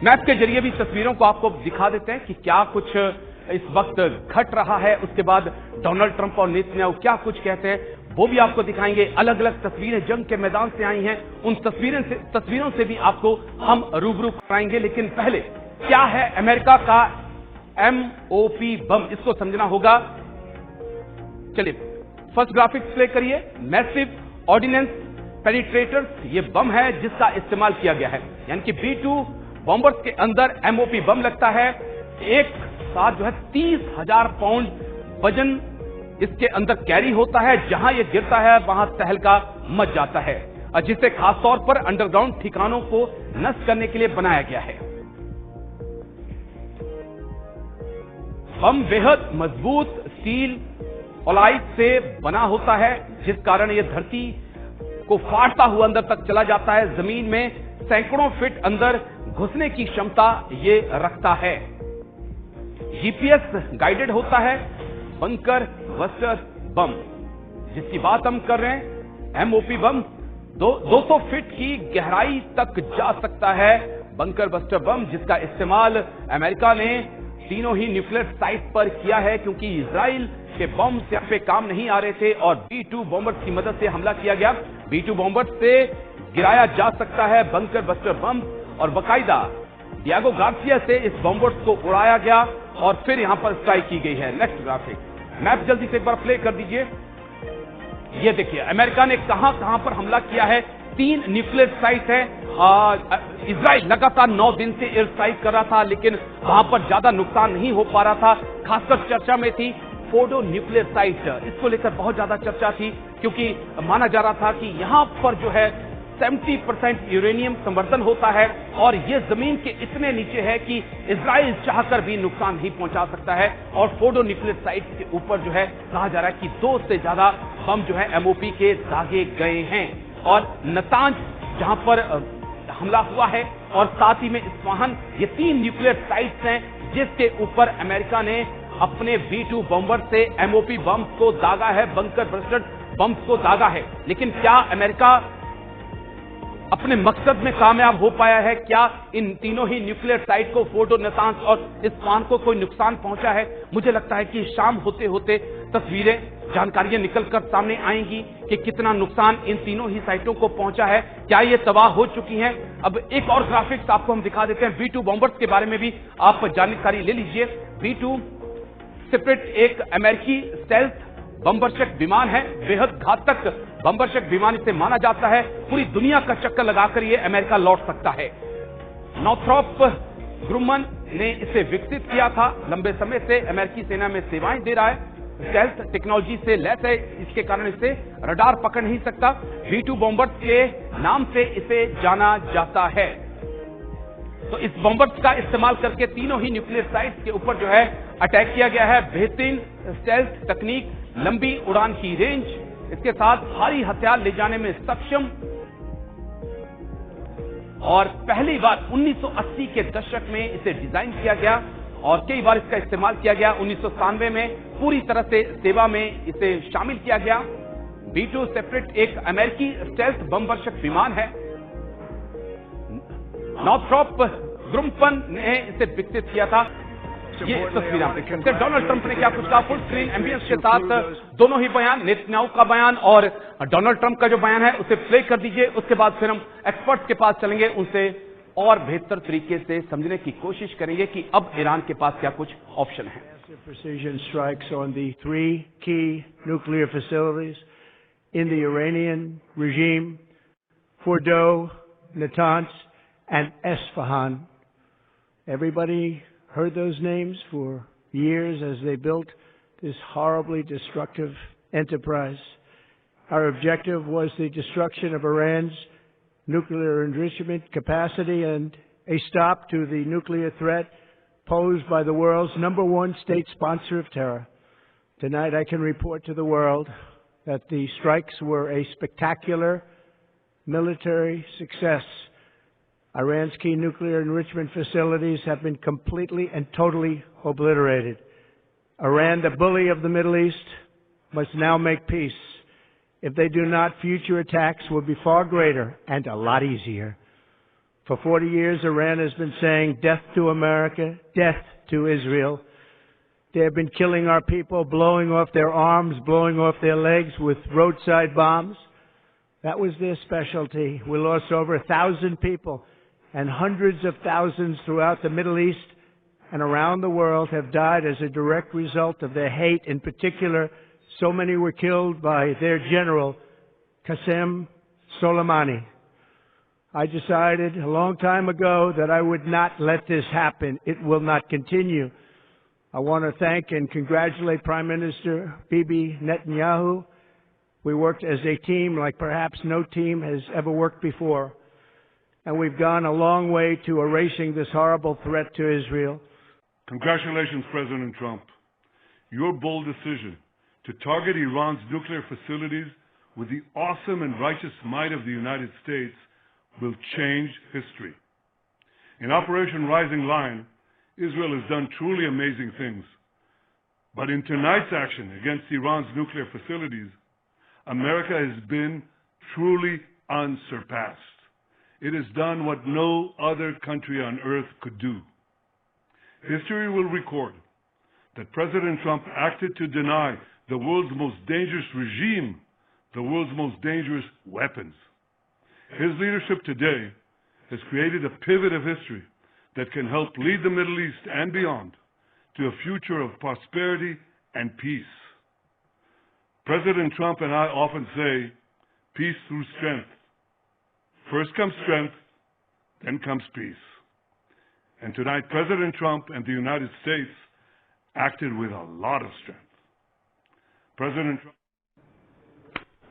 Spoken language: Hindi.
मैप के जरिए भी तस्वीरों को आपको दिखा देते हैं कि क्या कुछ इस वक्त घट रहा है। उसके बाद डोनाल्ड ट्रंप और नेतन्याहू क्या कुछ कहते हैं वो भी आपको दिखाएंगे। अलग अलग तस्वीरें जंग के मैदान से आई हैं, उन तस्वीरों से भी आपको हम रूबरू कराएंगे। लेकिन पहले क्या है अमेरिका का MOP बम, इसको समझना होगा। चलिए फर्स्ट ग्राफिक्स प्ले करिए। मैसिव ऑर्डिनेंस पेनिट्रेटर्स, ये बम है जिसका इस्तेमाल किया गया है, यानी कि B-2 बॉम्बर्स के अंदर MOP बम लगता है। एक साथ जो है 30,000 पाउंड वजन इसके अंदर कैरी होता है। जहां ये गिरता है वहां तहलका मच जाता है, जिसे खासतौर पर अंडरग्राउंड ठिकानों को नष्ट करने के लिए बनाया गया है। बम बेहद मजबूत स्टील ऑलाइड से बना होता है, जिस कारण यह धरती को फाड़ता हुआ अंदर तक चला जाता है। जमीन में सैकड़ों फीट अंदर घुसने की क्षमता ये रखता है। GPS गाइडेड होता है। बंकर बस्टर बम जिसकी बात हम कर रहे हैं, MOP बम 200 फीट की गहराई तक जा सकता है। बंकर बस्टर बम जिसका इस्तेमाल अमेरिका ने तीनों ही न्यूक्लियर साइट पर किया है, क्योंकि इजराइल के बम यहाँ पे काम नहीं आ रहे थे और B-2 बॉम्बर्स की मदद से हमला किया गया। B-2 बॉम्बर्स से गिराया जा सकता है बंकर बस्टर बम, और बाकायदा डिएगो गार्सिया से इस बॉम्बर्स को उड़ाया गया और फिर यहां पर स्ट्राइक की गई है। नेक्स्ट ग्राफिक, मैप जल्दी से एक बार प्ले कर दीजिए। ये देखिए अमेरिका ने कहां कहां पर हमला किया है। 3 न्यूक्लियर साइट है। इजराइल लगातार 9 दिन से एयर स्ट्राइक कर रहा था, लेकिन वहां पर ज्यादा नुकसान नहीं हो पा रहा था। खासकर चर्चा में थी फोर्डो न्यूक्लियर साइट, इसको लेकर बहुत ज्यादा चर्चा थी, क्योंकि माना जा रहा था कि यहां पर जो है 70% यूरेनियम संवर्धन होता है और यह जमीन के इतने नीचे है कि इजराइल चाहकर भी नुकसान नहीं पहुंचा सकता है। और फोर्डो न्यूक्लियर साइट के ऊपर जो है कहा जा रहा है कि 2 से ज्यादा बम जो है MOP के दागे गए हैं। और नतांज जहां पर हमला हुआ है और साथ ही में इस्फहान, ये 3 न्यूक्लियर साइट्स हैं जिसके ऊपर अमेरिका ने अपने B-2 बॉम्बर से MOP बम्स को दागा है, बंकर बस्टर बम्स को दागा है। लेकिन क्या अमेरिका अपने मकसद में कामयाब हो पाया है? क्या इन तीनों ही न्यूक्लियर साइट को, फोर्डो, नतांज और इस्फहान को कोई नुकसान पहुंचा है? मुझे लगता है कि शाम होते होते तस्वीरें, जानकारियां निकलकर सामने आएंगी कि कितना नुकसान इन तीनों ही साइटों को पहुंचा है, क्या ये तबाह हो चुकी हैं। अब एक और ग्राफिक्स आपको हम दिखा देते हैं। B-2 बॉम्बर्स के बारे में भी आप जानकारी ले लीजिए। B-2 सेपरेट एक अमेरिकी स्टेल्थ बम्बरशक विमान है, बेहद घातक बम्बरशक विमान इसे माना जाता है। पूरी दुनिया का चक्कर लगाकर ये अमेरिका लौट सकता है। नॉर्थरॉप ग्रुमन ने इसे विकसित किया था, लंबे समय से अमेरिकी सेना में सेवाएं दे रहा है, स्टेल्थ टेक्नोलॉजी से लैस है, इसके कारण इसे रडार पकड़ नहीं सकता। B-2 बॉम्बर्स के नाम से इसे जाना जाता है। तो इस बॉम्बर्स का इस्तेमाल करके तीनों ही न्यूक्लियर साइट्स के ऊपर जो है अटैक किया गया है। बेहतरीन स्टेल्थ तकनीक, लंबी उड़ान की रेंज, इसके साथ भारी हथियार ले जाने में सक्षम, और पहली बार 1980 के दशक में इसे डिजाइन किया गया और कई बार इसका इस्तेमाल किया गया। 1997 में पूरी तरह से सेवा में इसे शामिल किया गया। B-2 सेपरेट एक अमेरिकी स्टेल्थ बमवर्षक विमान है। नॉर्थरॉप ग्रुमन ने इसे विकसित किया था। ये तस्वीर आप देख सकते हैं। डोनाल्ड ट्रंप ने क्या कुछ कहा, फुल स्क्रीन एम्बियंस के साथ दोनों ही बयान, नेतन्याहू का बयान और डोनाल्ड ट्रंप का जो बयान है उसे प्ले कर दीजिए। उसके बाद फिर हम एक्सपर्ट्स के पास चलेंगे, उनसे और बेहतर तरीके से समझने की कोशिश करेंगे कि अब ईरान के पास क्या कुछ ऑप्शन है। Precision strikes on the 3 key nuclear facilities in the Iranian regime, Fordo, Natanz, and Esfahan. Everybody heard those names for years as they built this horribly destructive enterprise. Our objective was the destruction of Iran's nuclear enrichment capacity and a stop to the nuclear threat posed by the world's #1 state sponsor of terror. Tonight I can report to the world that the strikes were a spectacular military success. Iran's key nuclear enrichment facilities have been completely and totally obliterated. Iran, the bully of the Middle East, must now make peace. If they do not, future attacks will be far greater and a lot easier. For 40 years, Iran has been saying, death to America, death to Israel. They have been killing our people, blowing off their arms, blowing off their legs with roadside bombs. That was their specialty. We lost over 1,000 people, and hundreds of thousands throughout the Middle East and around the world have died as a direct result of their hate. In particular, so many were killed by their general, Qasem Soleimani. I decided a long time ago that I would not let this happen. It will not continue. I want to thank and congratulate Prime Minister Bibi Netanyahu. We worked as a team like perhaps no team has ever worked before. And we've gone a long way to erasing this horrible threat to Israel. Congratulations, President Trump. Your bold decision to target Iran's nuclear facilities with the awesome and righteous might of the United States will change history. In Operation Rising Lion, Israel has done truly amazing things. But in tonight's action against Iran's nuclear facilities, America has been truly unsurpassed. It has done what no other country on earth could do. History will record that President Trump acted to deny the world's most dangerous regime the world's most dangerous weapons. His leadership today has created a pivot of history that can help lead the Middle East and beyond to a future of prosperity and peace. President Trump and I often say, peace through strength. First comes strength, then comes peace. And tonight, President Trump and the United States acted with a lot of strength. President Trump